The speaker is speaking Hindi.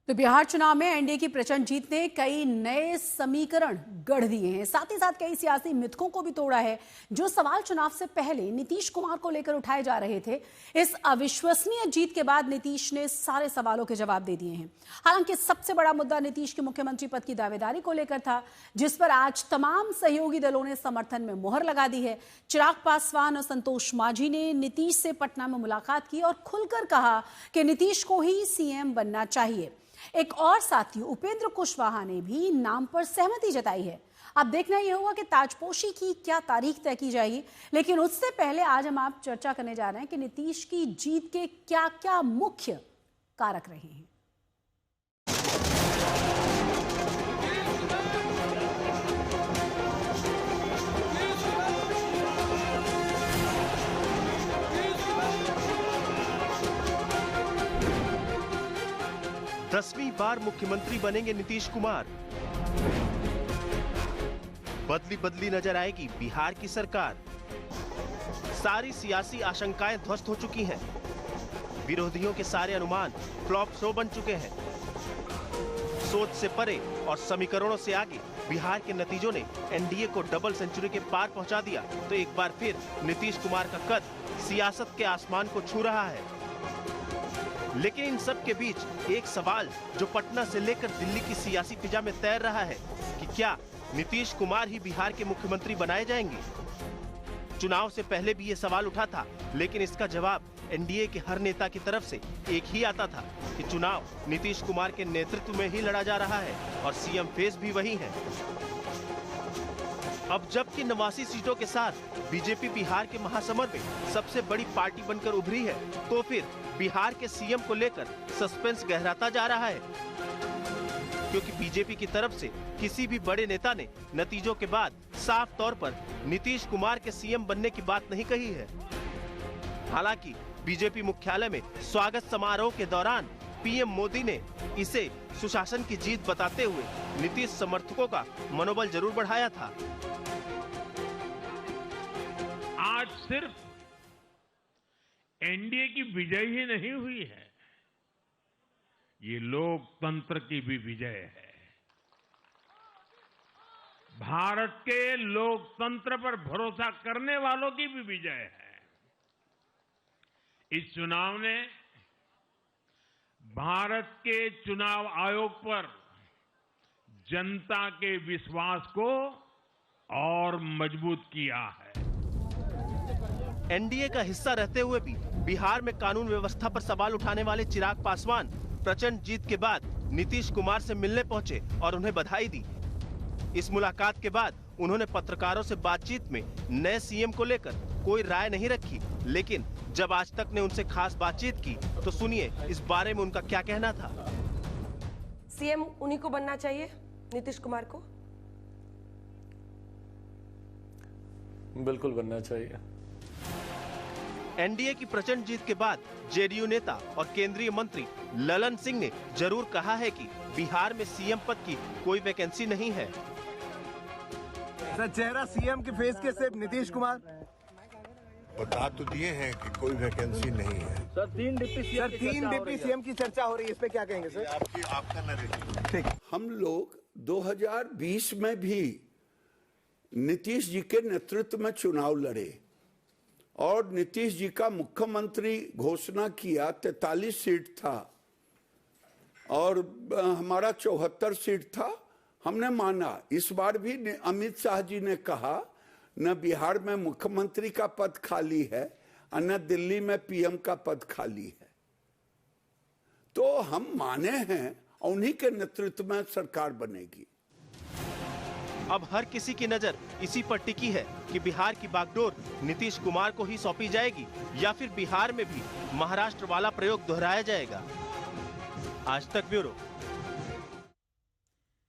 तो बिहार चुनाव में एनडीए की प्रचंड जीत ने कई नए समीकरण गढ़ दिए हैं। साथ ही साथ कई सियासी मिथकों को भी तोड़ा है जो सवाल चुनाव से पहले नीतीश कुमार को लेकर उठाए जा रहे थे। इस अविश्वसनीय जीत के बाद नीतीश ने सारे सवालों के जवाब दे दिए हैं। हालांकि सबसे बड़ा मुद्दा नीतीश के मुख्यमंत्री पद की दावेदारी को लेकर था, जिस पर आज तमाम सहयोगी दलों ने समर्थन में मुहर लगा दी है। चिराग पासवान और संतोष मांझी ने नीतीश से पटना में मुलाकात की और खुलकर कहा कि नीतीश को ही सीएम बनना चाहिए। एक और साथी उपेंद्र कुशवाहा ने भी नाम पर सहमति जताई है। अब देखना यह होगा कि ताजपोशी की क्या तारीख तय की जाएगी, लेकिन उससे पहले आज हम आप चर्चा करने जा रहे हैं कि नीतीश की जीत के क्या क्या मुख्य कारक रहे हैं। दसवीं बार मुख्यमंत्री बनेंगे नीतीश कुमार। बदली बदली नजर आएगी बिहार की सरकार। सारी सियासी आशंकाएं ध्वस्त हो चुकी हैं। विरोधियों के सारे अनुमान फ्लॉप शो बन चुके हैं। सोच से परे और समीकरणों से आगे बिहार के नतीजों ने एनडीए को डबल सेंचुरी के पार पहुंचा दिया। तो एक बार फिर नीतीश कुमार का कद सियासत के आसमान को छू रहा है। लेकिन इन सब के बीच एक सवाल जो पटना से लेकर दिल्ली की सियासी फिजा में तैर रहा है कि क्या नीतीश कुमार ही बिहार के मुख्यमंत्री बनाए जाएंगे। चुनाव से पहले भी ये सवाल उठा था, लेकिन इसका जवाब एनडीए के हर नेता की तरफ से एक ही आता था कि चुनाव नीतीश कुमार के नेतृत्व में ही लड़ा जा रहा है और सीएम फेस भी वही है। अब जबकि 89 सीटों के साथ बीजेपी बिहार के महासमर में सबसे बड़ी पार्टी बनकर उभरी है, तो फिर बिहार के सीएम को लेकर सस्पेंस गहराता जा रहा है, क्योंकि बीजेपी की तरफ से किसी भी बड़े नेता ने नतीजों के बाद साफ तौर पर नीतीश कुमार के सीएम बनने की बात नहीं कही है। हालांकि बीजेपी मुख्यालय में स्वागत समारोह के दौरान पीएम मोदी ने इसे सुशासन की जीत बताते हुए नीतीश समर्थकों का मनोबल जरूर बढ़ाया था। आज सिर्फ एनडीए की विजय ही नहीं हुई है, ये लोकतंत्र की भी विजय है। भारत के लोकतंत्र पर भरोसा करने वालों की भी विजय है। इस चुनाव ने भारत के चुनाव आयोग पर जनता के विश्वास को और मजबूत किया है। एनडीए का हिस्सा रहते हुए भी बिहार में कानून व्यवस्था पर सवाल उठाने वाले चिराग पासवान प्रचंड जीत के बाद नीतीश कुमार से मिलने पहुंचे और उन्हें बधाई दी। इस मुलाकात के बाद उन्होंने पत्रकारों से बातचीत में नए सीएम को लेकर कोई राय नहीं रखी, लेकिन जब आज तक ने उनसे खास बातचीत की तो सुनिए इस बारे में उनका क्या कहना था। सीएम उन्हीं को बनना चाहिए, नीतीश कुमार को। बिल्कुल बनना चाहिए। एनडीए की प्रचंड जीत के बाद जेडीयू नेता और केंद्रीय मंत्री ललन सिंह ने जरूर कहा है कि बिहार में सीएम पद की कोई वैकेंसी नहीं है। सर, चेहरा सीएम के फेस के सिर्फ नीतीश कुमार बता तो दिए हैं कि कोई वैकेंसी नहीं है। सर, तीन डिप्टी सीएम की चर्चा हो रही है, इस पे क्या कहेंगे सर? आपका नरेटिव। ठीक। हम लोग 2020 में भी नीतीश जी के नेतृत्व में चुनाव लड़े और नीतीश जी का मुख्यमंत्री घोषणा किया। 43 सीट था और हमारा 74 सीट था। हमने माना। इस बार भी अमित शाह जी ने कहा न बिहार में मुख्यमंत्री का पद खाली है और न दिल्ली में पीएम का पद खाली है, तो हम माने हैं उन्हीं के नेतृत्व में सरकार बनेगी। अब हर किसी की नजर इसी पर टिकी है कि बिहार की बागडोर नीतीश कुमार को ही सौंपी जाएगी या फिर बिहार में भी महाराष्ट्र वाला प्रयोग दोहराया जाएगा। आज तक ब्यूरो।